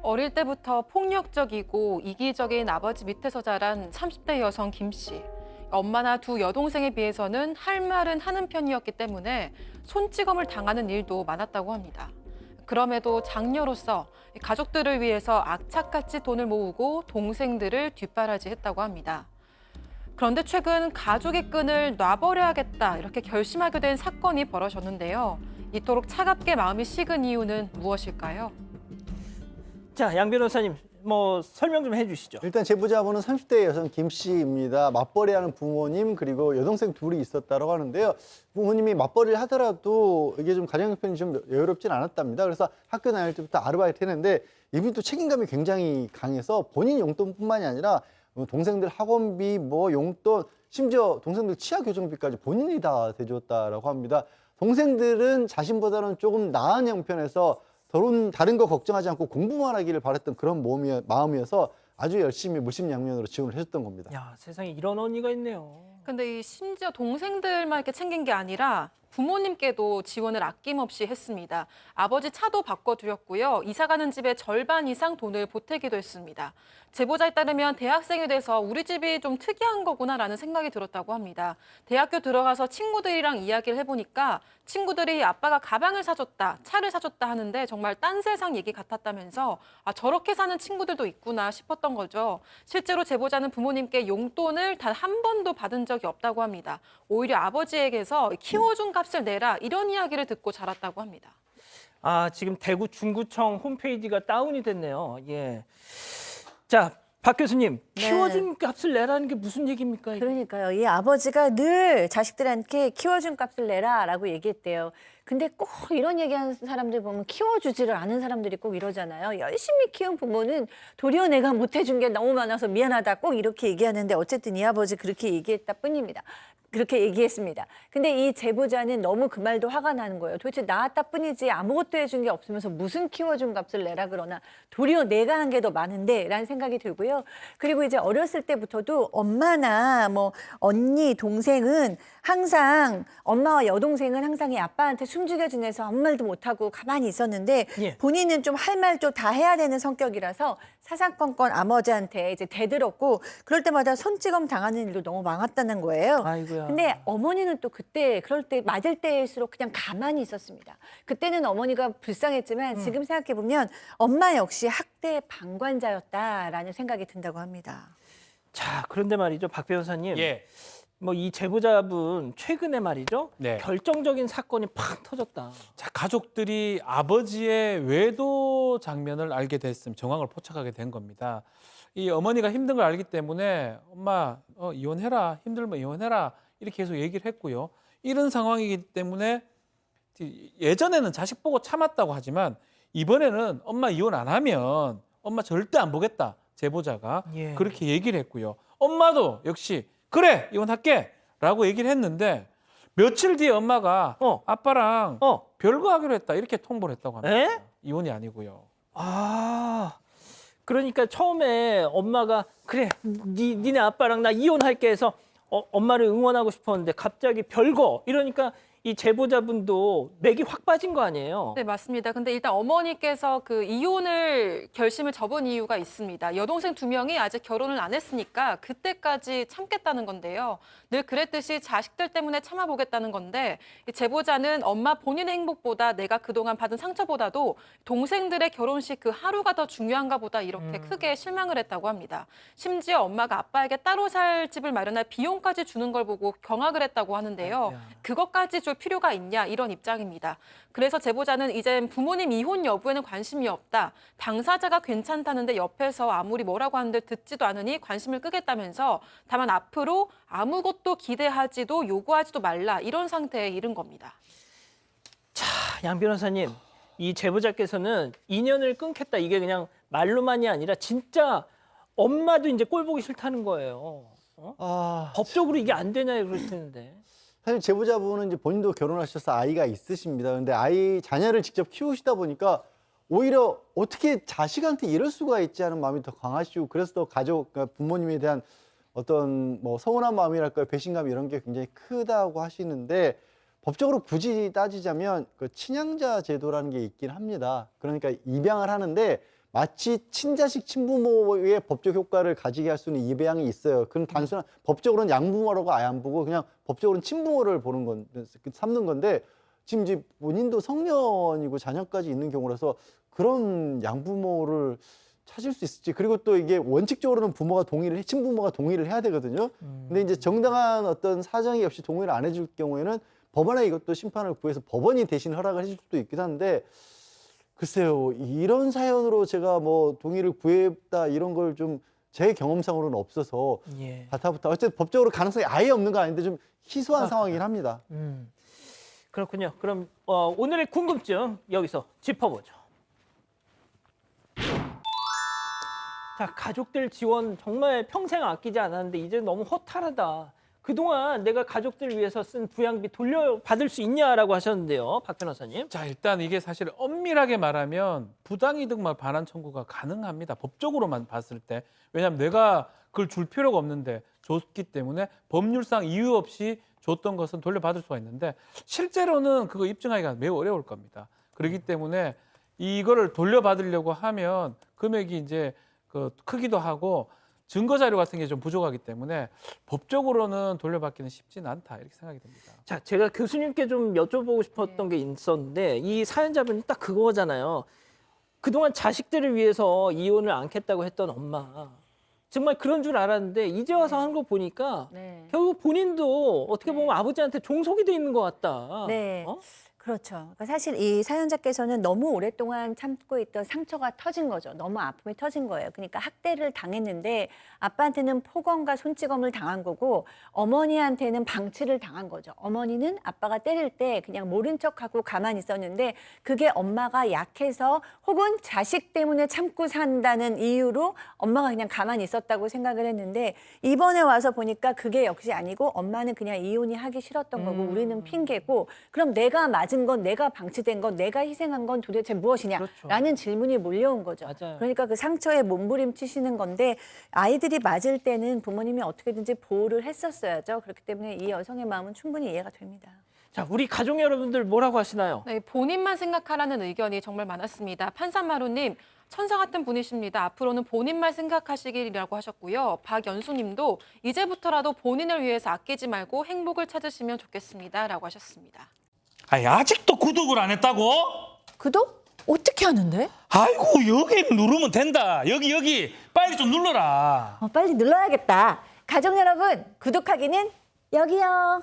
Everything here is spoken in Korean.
어릴 때부터 폭력적이고 이기적인 아버지 밑에서 자란 30대 여성 김 씨. 엄마나 두 여동생에 비해서는 할 말은 하는 편이었기 때문에 손찌검을 당하는 일도 많았다고 합니다. 그럼에도 장녀로서 가족들을 위해서 악착같이 돈을 모으고 동생들을 뒷바라지했다고 합니다. 그런데 최근 가족의 끈을 놔버려야겠다 이렇게 결심하게 된 사건이 벌어졌는데요. 이토록 차갑게 마음이 식은 이유는 무엇일까요? 자, 양 변호사님, 설명 좀 해주시죠. 일단 제보자분은 30대 여성 김 씨입니다. 맞벌이하는 부모님 그리고 여동생 둘이 있었다고 하는데요. 부모님이 맞벌이를 하더라도 이게 좀 가정 형편이 좀 여유롭진 않았답니다. 그래서 학교 다닐 때부터 아르바이트 했는데 이분이 또 책임감이 굉장히 강해서 본인 용돈뿐만이 아니라 동생들 학원비, 용돈, 심지어 동생들 치아 교정비까지 본인이 다 대줬다라고 합니다. 동생들은 자신보다는 조금 나은 형편에서 다른 거 걱정하지 않고 공부만 하기를 바랬던 그런 마음이어서 아주 열심히 물심양면으로 지원을 해줬던 겁니다. 야, 세상에 이런 언니가 있네요. 근데 이 심지어 동생들만 이렇게 챙긴 게 아니라 부모님께도 지원을 아낌없이 했습니다. 아버지 차도 바꿔드렸고요. 이사 가는 집의 절반 이상 돈을 보태기도 했습니다. 제보자에 따르면 대학생이 돼서 우리 집이 좀 특이한 거구나라는 생각이 들었다고 합니다. 대학교 들어가서 친구들이랑 이야기를 해보니까 친구들이 아빠가 가방을 사줬다, 차를 사줬다 하는데 정말 딴 세상 얘기 같았다면서 저렇게 사는 친구들도 있구나 싶었던 거죠. 실제로 제보자는 부모님께 용돈을 단 한 번도 받은 적이 없다고 합니다. 오히려 아버지에게서 키워준 값을 내라 이런 이야기를 듣고 자랐다고 합니다. 지금 대구 중구청 홈페이지가 다운이 됐네요. 예. 자, 박 교수님, 네. 키워준 값을 내라는 게 무슨 얘기입니까? 이게? 그러니까요. 이 아버지가 늘 자식들한테 키워준 값을 내라라고 얘기했대요. 근데 꼭 이런 얘기하는 사람들 보면 키워주지를 않은 사람들이 꼭 이러잖아요. 열심히 키운 부모는 도리어 내가 못해준 게 너무 많아서 미안하다 꼭 이렇게 얘기하는데 어쨌든 이 아버지 그렇게 얘기했다 뿐입니다. 그렇게 얘기했습니다. 근데 이 제보자는 너무 그 말도 화가 나는 거예요. 도대체 낳았다 뿐이지 아무것도 해준 게 없으면서 무슨 키워준 값을 내라 그러나 도리어 내가 한 게 더 많은데 라는 생각이 들고요. 그리고 이제 어렸을 때부터도 엄마나 언니, 동생은 항상 엄마와 여동생은 항상 이 아빠한테 숨죽여 지내서 아무 말도 못하고 가만히 있었는데 예. 본인은 좀 할 말 좀 다 해야 되는 성격이라서 사사건건 아버지한테 이제 대들었고 그럴 때마다 손찌검 당하는 일도 너무 많았다는 거예요. 아이고야. 근데 어머니는 또 그때 그럴 때 맞을 때일수록 그냥 가만히 있었습니다. 그때는 어머니가 불쌍했지만 지금 생각해 보면 엄마 역시 학대 방관자였다라는 생각이 든다고 합니다. 자, 그런데 말이죠, 박 변호사님. 예. 이 제보자분 최근에 말이죠, 네. 결정적인 사건이 팍 터졌다. 자, 가족들이 아버지의 외도 장면을 알게 됐음, 정황을 포착하게 된 겁니다. 이 어머니가 힘든 걸 알기 때문에 엄마 이혼해라, 힘들면 이혼해라 이렇게 계속 얘기를 했고요. 이런 상황이기 때문에 예전에는 자식 보고 참았다고 하지만 이번에는 엄마 이혼 안 하면 엄마 절대 안 보겠다, 제보자가 예. 그렇게 얘기를 했고요. 엄마도 역시 그래 이혼할게 라고 얘기를 했는데 며칠 뒤에 엄마가 아빠랑 별거 하기로 했다 이렇게 통보를 했다고 합니다. 에? 이혼이 아니고요. 그러니까 처음에 엄마가 그래, 니네 아빠랑 나 이혼할게 해서 엄마를 응원하고 싶었는데 갑자기 별거 이러니까 이 제보자분도 맥이 확 빠진 거 아니에요? 네, 맞습니다. 근데 일단 어머니께서 그 이혼을 결심을 접은 이유가 있습니다. 여동생 2명이 아직 결혼을 안 했으니까 그때까지 참겠다는 건데요. 늘 그랬듯이 자식들 때문에 참아보겠다는 건데 이 제보자는 엄마 본인의 행복보다 내가 그동안 받은 상처보다도 동생들의 결혼식 그 하루가 더 중요한가 보다 이렇게 크게 실망을 했다고 합니다. 심지어 엄마가 아빠에게 따로 살 집을 마련할 비용까지 주는 걸 보고 경악을 했다고 하는데요. 그것까지 줄 필요가 있냐 이런 입장입니다. 그래서 제보자는 이젠 부모님 이혼 여부에는 관심이 없다. 당사자가 괜찮다는데 옆에서 아무리 뭐라고 하는데 듣지도 않으니 관심을 끄겠다면서 다만 앞으로 아무것도 기대하지도 요구하지도 말라 이런 상태에 이른 겁니다. 자, 양 변호사님, 이 제보자께서는 인연을 끊겠다 이게 그냥 말로만이 아니라 진짜 엄마도 이제 꼴 보기 싫다는 거예요. 법적으로 이게 안 되냐 그러시는데. 사실 제보자분은 이제 본인도 결혼하셔서 아이가 있으십니다. 근데 자녀를 직접 키우시다 보니까 오히려 어떻게 자식한테 이럴 수가 있지 하는 마음이 더 강하시고 그래서 더 그러니까 부모님에 대한 어떤 서운한 마음이랄까요, 배신감 이런 게 굉장히 크다고 하시는데 법적으로 굳이 따지자면 그 친양자 제도라는 게 있긴 합니다. 그러니까 입양을 하는데 마치 친자식 친부모의 법적 효과를 가지게 할 수 있는 이 배양이 있어요. 그건 단순한 법적으로는 양부모라고 아예 안 보고 그냥 법적으로는 친부모를 보는 건데 삼는 건데 지금 이제 본인도 성년이고 자녀까지 있는 경우라서 그런 양부모를 찾을 수 있을지. 그리고 또 이게 원칙적으로는 친부모가 동의를 해야 되거든요. 근데 이제 정당한 어떤 사정이 없이 동의를 안 해줄 경우에는 법원에 이것도 심판을 구해서 법원이 대신 허락을 해줄 수도 있긴 한데, 글쎄요, 이런 사연으로 제가 뭐 동의를 구했다 이런 걸 좀 제 경험상으로는 없어서 예. 바타부타 어쨌든 법적으로 가능성이 아예 없는 건 아닌데 좀 희소한 상황이긴 합니다. 그렇군요. 그럼 오늘의 궁금증 여기서 짚어보죠. 자, 가족들 지원 정말 평생 아끼지 않았는데 이제 너무 허탈하다. 그동안 내가 가족들 위해서 쓴 부양비 돌려받을 수 있냐라고 하셨는데요. 박 변호사님. 자, 일단 이게 사실 엄밀하게 말하면 부당이득만 반환 청구가 가능합니다. 법적으로만 봤을 때. 왜냐하면 내가 그걸 줄 필요가 없는데 줬기 때문에 법률상 이유 없이 줬던 것은 돌려받을 수가 있는데 실제로는 그거 입증하기가 매우 어려울 겁니다. 그렇기 때문에 이거를 돌려받으려고 하면 금액이 이제 그 크기도 하고 증거 자료 같은 게 좀 부족하기 때문에 법적으로는 돌려받기는 쉽지는 않다 이렇게 생각이 됩니다. 자, 제가 교수님께 좀 여쭤보고 싶었던 게 있었는데 이 사연자분이 딱 그거잖아요. 그동안 자식들을 위해서 이혼을 않겠다고 했던 엄마. 정말 그런 줄 알았는데 이제 와서 하는 거 보니까 네. 결국 본인도 어떻게 보면 아버지한테 종속이 돼 있는 것 같다. 네. 어? 그렇죠. 그러니까 사실 이 사연자께서는 너무 오랫동안 참고 있던 상처가 터진 거죠. 너무 아픔이 터진 거예요. 그러니까 학대를 당했는데 아빠한테는 폭언과 손찌검을 당한 거고 어머니한테는 방치를 당한 거죠. 어머니는 아빠가 때릴 때 그냥 모른 척하고 가만히 있었는데 그게 엄마가 약해서 혹은 자식 때문에 참고 산다는 이유로 엄마가 그냥 가만히 있었다고 생각을 했는데 이번에 와서 보니까 그게 역시 아니고 엄마는 그냥 이혼이 하기 싫었던 거고 우리는 핑계고 그럼 내가 맞은 건 내가 방치된 건 내가 희생한 건 도대체 무엇이냐라는 그렇죠. 질문이 몰려온 거죠. 맞아요. 그러니까 그 상처에 몸부림치시는 건데 아이들이 맞을 때는 부모님이 어떻게든지 보호를 했었어야죠. 그렇기 때문에 이 여성의 마음은 충분히 이해가 됩니다. 자, 우리 가족 여러분들 뭐라고 하시나요? 네, 본인만 생각하라는 의견이 정말 많았습니다. 판산마루님, 천사 같은 분이십니다. 앞으로는 본인만 생각하시기라고 하셨고요. 박연수님도 이제부터라도 본인을 위해서 아끼지 말고 행복을 찾으시면 좋겠습니다라고 하셨습니다. 아니, 아직도 구독을 안 했다고? 구독? 어떻게 하는데? 아이고, 여기 누르면 된다. 여기 빨리 좀 눌러라. 빨리 눌러야겠다. 가족 여러분, 구독하기는 여기요.